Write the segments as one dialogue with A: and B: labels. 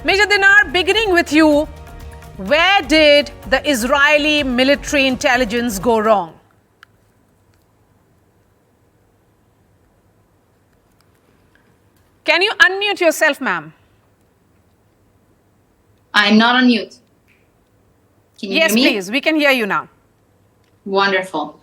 A: Major Dinar, beginning with you, where did the Israeli military intelligence go wrong? Can you unmute yourself, ma'am?
B: I'm not on mute. Can you
A: Yes,
B: hear me?
A: please. We can hear you now.
B: Wonderful.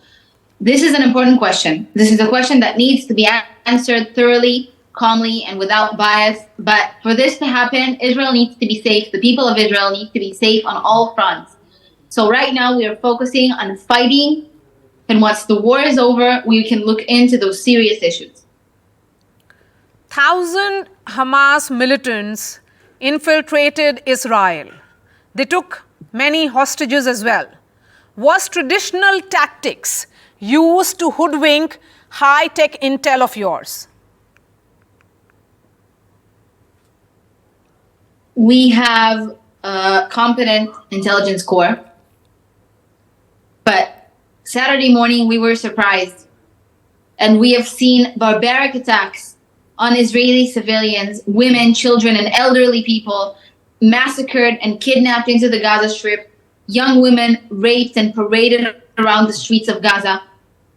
B: This is an important question. This is a question that needs to be answered thoroughly, calmly, and without bias. But for this to happen, Israel needs to be safe. The people of Israel need to be safe on all fronts. So right now we are focusing on fighting. And once the war is over, we can look into those serious issues.
A: 1,000 Hamas militants infiltrated Israel. They took many hostages as well. Was traditional tactics used to hoodwink high-tech intel of yours?
B: We have a competent intelligence corps. But Saturday morning, we were surprised. And we have seen barbaric attacks on Israeli civilians, women, children, and elderly people massacred and kidnapped into the Gaza Strip, young women raped and paraded around the streets of Gaza,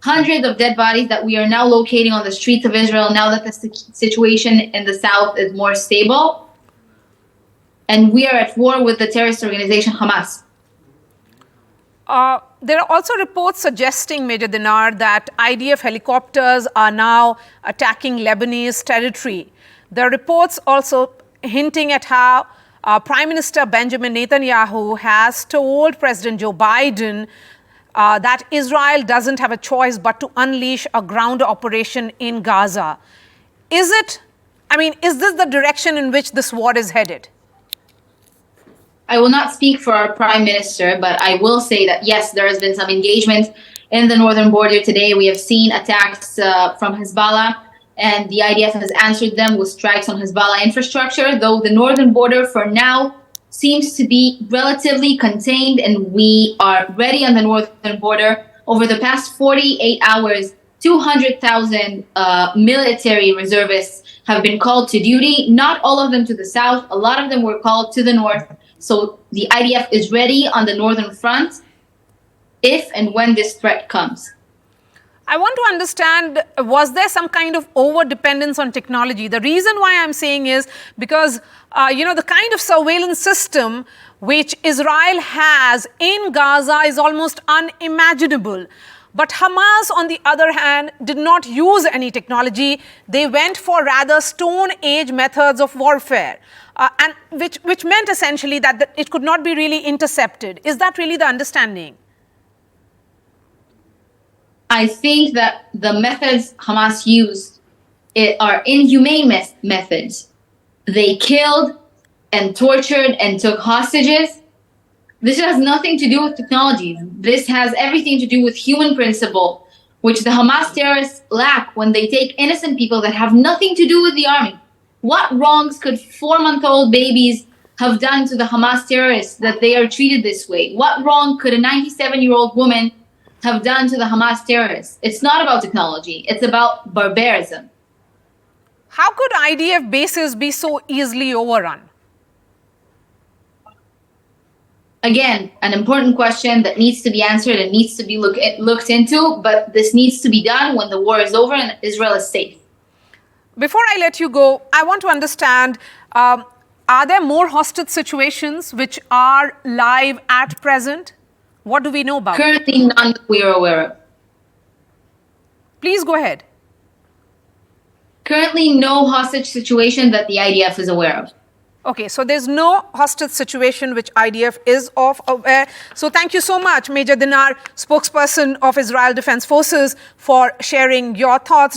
B: hundreds of dead bodies that we are now locating on the streets of Israel now that the situation in the south is more stable. And we are at war with the terrorist organization Hamas.
A: There are also reports suggesting, Major Dinar, that IDF helicopters are now attacking Lebanese territory. There are reports also hinting at how Prime Minister Benjamin Netanyahu has told President Joe Biden that Israel doesn't have a choice but to unleash a ground operation in Gaza. Is this the direction in which this war is headed?
B: I will not speak for our Prime Minister, but I will say that, yes, there has been some engagement in the northern border today. We have seen attacks from Hezbollah, and the IDF has answered them with strikes on Hezbollah infrastructure, though the northern border for now seems to be relatively contained, and we are ready on the northern border. Over the past 48 hours, 200,000 military reservists have been called to duty, not all of them to the south. A lot of them were called to the north. So the IDF is ready on the northern front if and when this threat comes.
A: I want to understand, was there some kind of over-dependence on technology? The reason why I'm saying is because, the kind of surveillance system which Israel has in Gaza is almost unimaginable. But Hamas, on the other hand, did not use any technology. They went for rather Stone Age methods of warfare, and which meant essentially that it could not be really intercepted. Is that really the understanding?
B: I think that the methods Hamas used are inhumane methods. They killed and tortured and took hostages. This has nothing to do with technology. This has everything to do with human principle, which the Hamas terrorists lack when they take innocent people that have nothing to do with the army. What wrongs could 4-month-old babies have done to the Hamas terrorists that they are treated this way? What wrong could a 97-year-old woman have done to the Hamas terrorists? It's not about technology. It's about barbarism.
A: How could IDF bases be so easily overrun?
B: Again, an important question that needs to be answered and needs to be looked into, but this needs to be done when the war is over and Israel is safe.
A: Before I let you go, I want to understand, are there more hostage situations which are live at present? What do we know about it?
B: Currently, none that we are aware of.
A: Please go ahead.
B: Currently, no hostage situation that the IDF is aware of.
A: Okay, so there's no hostage situation which IDF is aware. So thank you so much, Major Dinar, spokesperson of Israel Defense Forces, for sharing your thoughts.